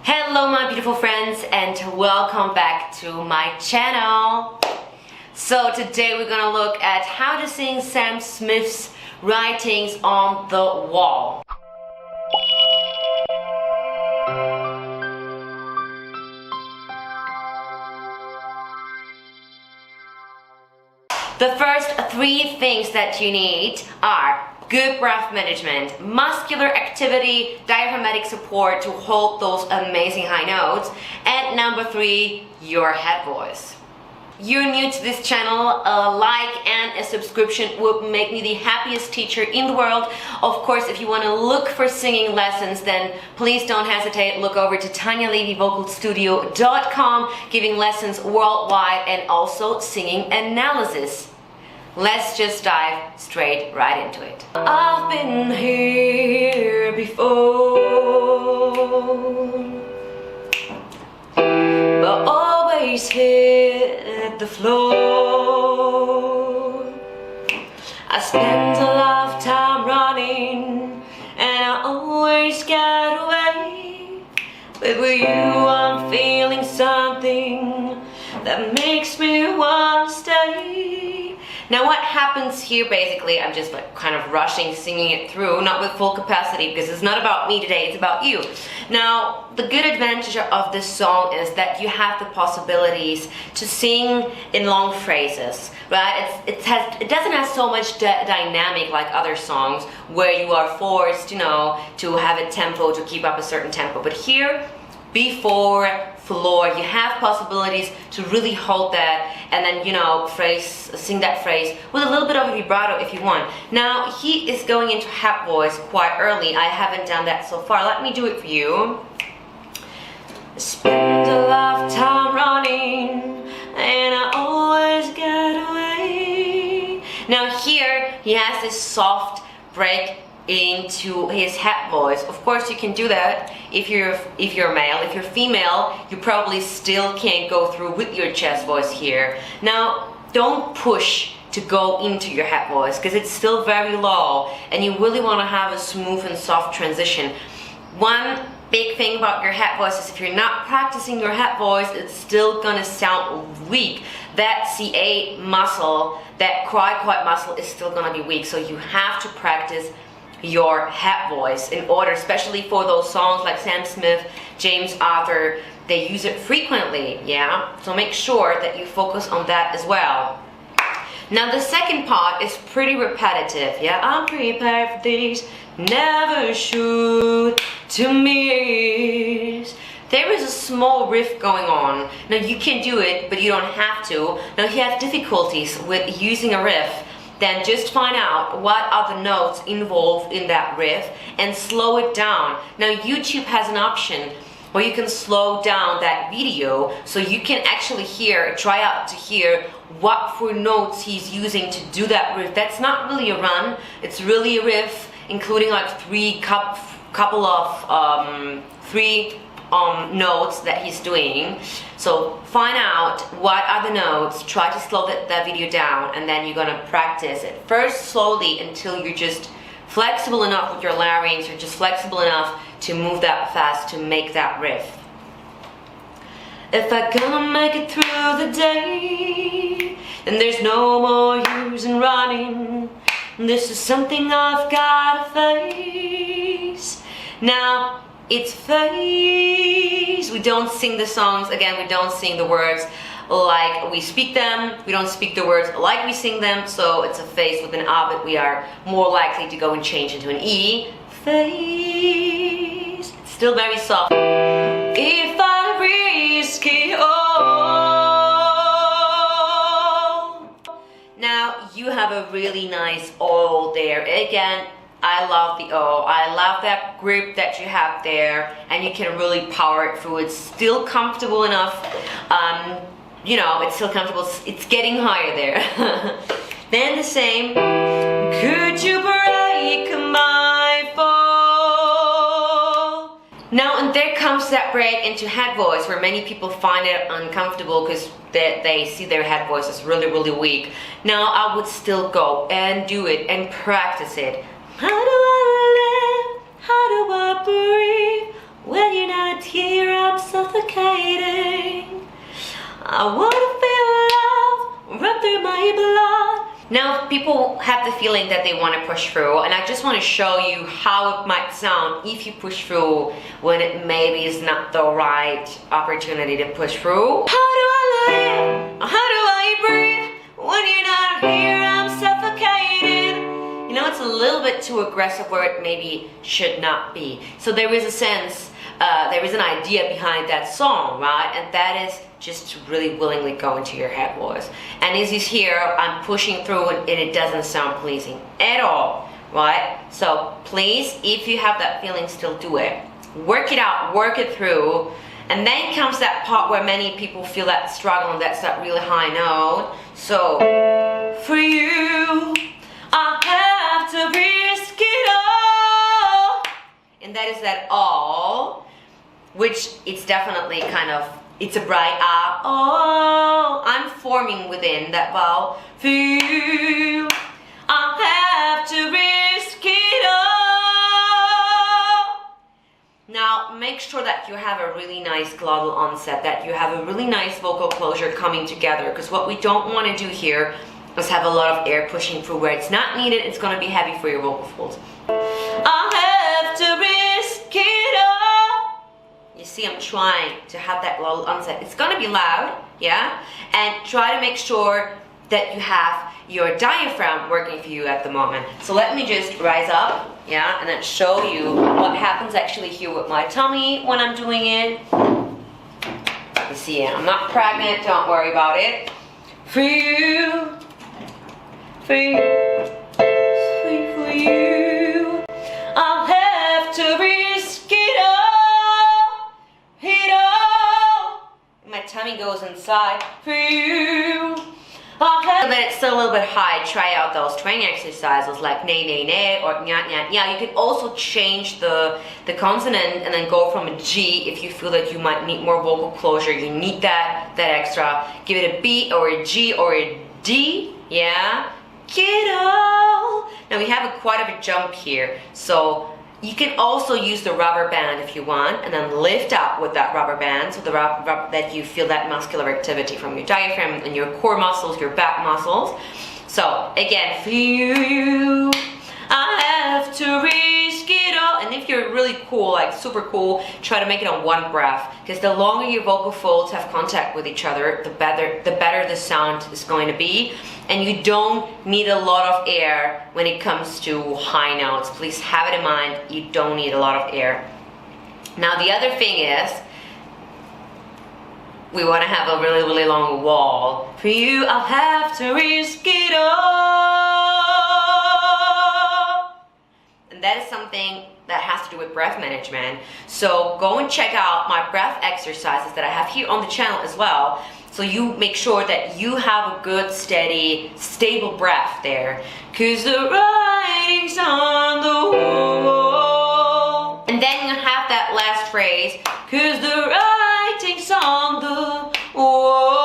Hello my beautiful friends and welcome back to my channel. So today we're gonna look at how to sing Sam Smith's Writings on the Wall. The first three things that you need are good breath management, muscular activity, diaphragmatic support to hold those amazing high notes, and number three, your head voice. You're new to this channel, a like and a subscription would make me the happiest teacher in the world. Of course, if you want to look for singing lessons, then please don't hesitate. Look over to TaniaReact.com, giving lessons worldwide and also singing analysis. Let's just dive straight right into it. I've been here before, but always hit the floor. I spend a lot of time running and I always get away. But with you I'm feeling something that makes me want to stay. Now what happens here, basically, I'm just like kind of rushing, singing it through, not with full capacity, because it's not about me today, it's about you. Now, the good advantage of this song is that you have the possibilities to sing in long phrases, right? It doesn't have so much dynamic like other songs, where you are forced, you know, to have a tempo, to keep up a certain tempo. But here, before, floor, you have possibilities to really hold that and then, you know, sing that phrase with a little bit of a vibrato if you want. Now, he is going into head voice quite early. I haven't done that so far. Let me do it for you. Spend a lot of time running and I always get away. Now here, he has this soft break into his head voice. Of course you can do that if you're male. If you're female, you probably still can't go through with your chest voice here. Now don't push to go into your head voice because it's still very low and you really want to have a smooth and soft transition. One big thing about your head voice is if you're not practicing your head voice, it's still gonna sound weak. That CA muscle, that cry-quiet muscle is still gonna be weak, so you have to practice your head voice in order, especially for those songs like Sam Smith, James Arthur, they use it frequently, yeah? So make sure that you focus on that as well. Now the second part is pretty repetitive, yeah? I'm prepared for this, never shoot to miss. There is a small riff going on. Now you can do it, but you don't have to. Now if you have difficulties with using a riff, then just find out what are the notes involved in that riff and slow it down. Now YouTube has an option where you can slow down that video so you can actually try out to hear what for notes he's using to do that riff. That's not really a run, it's really a riff, including like three notes that he's doing. So find out what are the notes, try to slow that video down, and then you're gonna practice it. First slowly until you're just flexible enough with your larynx, you're just flexible enough to move that fast to make that riff. If I'm gonna make it through the day, then there's no more use in running. This is something I've gotta face. Now, it's phase. We don't sing the songs, again, we don't sing the words like we speak them. We don't speak the words like we sing them, so it's a phase with an A, but we are more likely to go and change into an E. Phase. It's still very soft. If I risk it all. Now, you have a really nice O there. Again, I love the O. I love that grip that you have there, and you can really power it through. It's still comfortable enough. You know, it's still comfortable. It's getting higher there. Then the same. Could you break my fall? Now, and there comes that break into head voice, where many people find it uncomfortable because they see their head voice is really, really weak. Now, I would still go and do it and practice it. How do I live? How do I breathe When you're not here, I'm suffocating. I wanna feel love run through my blood. Now, people have the feeling that they want to push through, and I just want to show you how it might sound if you push through when it maybe is not the right opportunity to push through. How do I live? How do I breathe? When you're not here, I'm suffocated. You know, it's a little bit too aggressive where it maybe should not be. So there is a sense, there is an idea behind that song, right? And that is just to really willingly go into your head voice. And as you hear, I'm pushing through and it doesn't sound pleasing at all, right? So please, if you have that feeling, still do it. Work it out, work it through. And then comes that part where many people feel that struggle, and that's that really high note. So, for you, I have to risk it all. And that is that all, which it's definitely kind of, it's a bright oh, I'm forming within that vowel. For you, I have to risk it all. Now, make sure that you have a really nice glottal onset, that you have a really nice vocal closure coming together, because what we don't want to do here is have a lot of air pushing through where it's not needed. It's going to be heavy for your vocal folds. I have to risk it all. You see, I'm trying to have that glottal onset. It's going to be loud, yeah? And try to make sure that you have your diaphragm working for you at the moment. So let me just rise up, yeah, and then show you what happens actually here with my tummy when I'm doing it. You see, I'm not pregnant, don't worry about it. For you, for you, for you, I'll have to risk it all, my tummy goes inside. For you, but it's still a little bit high. Try out those training exercises like nay, nay, nay, or nyat, nyat. Yeah, you can also change the consonant and then go from a G if you feel that you might need more vocal closure. You need that extra. Give it a B or a G or a D, yeah? Kiddo! Now we have quite of a jump here, so you can also use the rubber band if you want, and then lift up with that rubber band so that you feel that muscular activity from your diaphragm and your core muscles, your back muscles. So again, for you, I have to risk it all. And if you're really cool, like super cool, try to make it on one breath, because the longer your vocal folds have contact with each other, the better the sound is going to be. And you don't need a lot of air when it comes to high notes. Please have it in mind, you don't need a lot of air. Now the other thing is, we want to have a really, really long wall. For you, I'll have to risk it all. And that is something that has to do with breath management. So go and check out my breath exercises that I have here on the channel as well. So you make sure that you have a good, steady, stable breath there. 'Cause the writing's on the wall. And then you have that last phrase. 'Cause the writing's on the wall.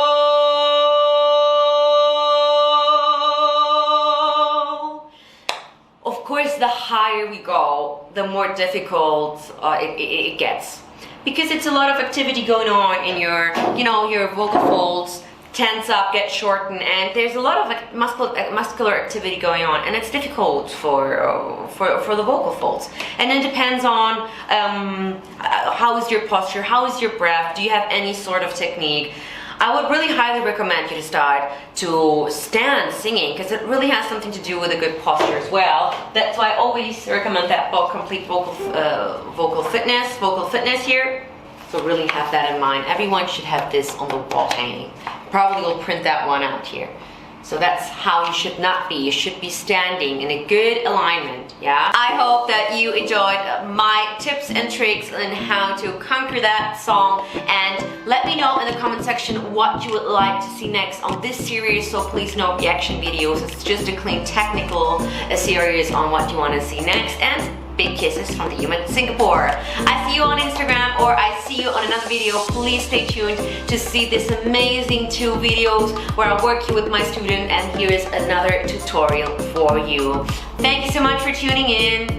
Of course, the higher we go, the more difficult it gets. Because it's a lot of activity going on in your, your vocal folds tense up, get shortened, and there's a lot of muscular activity going on, and it's difficult for the vocal folds. And it depends on how is your posture, how is your breath, do you have any sort of technique. I would really highly recommend you to start to stand singing, because it really has something to do with a good posture as well. That's why I always recommend that complete vocal fitness here. So really have that in mind. Everyone should have this on the wall hanging. Probably will print that one out here. So that's how you should not be. You should be standing in a good alignment, yeah? I hope that you enjoyed my tips and tricks on how to conquer that song, and let me know in the comment section what you would like to see next on this series. So please no reaction videos. It's just a clean technical series on what you want to see next, and big kisses from the human in Singapore. I see you on Instagram, or I see you on another video. Please stay tuned to see this amazing 2 videos where I work here with my student, and here is another tutorial for you. Thank you so much for tuning in.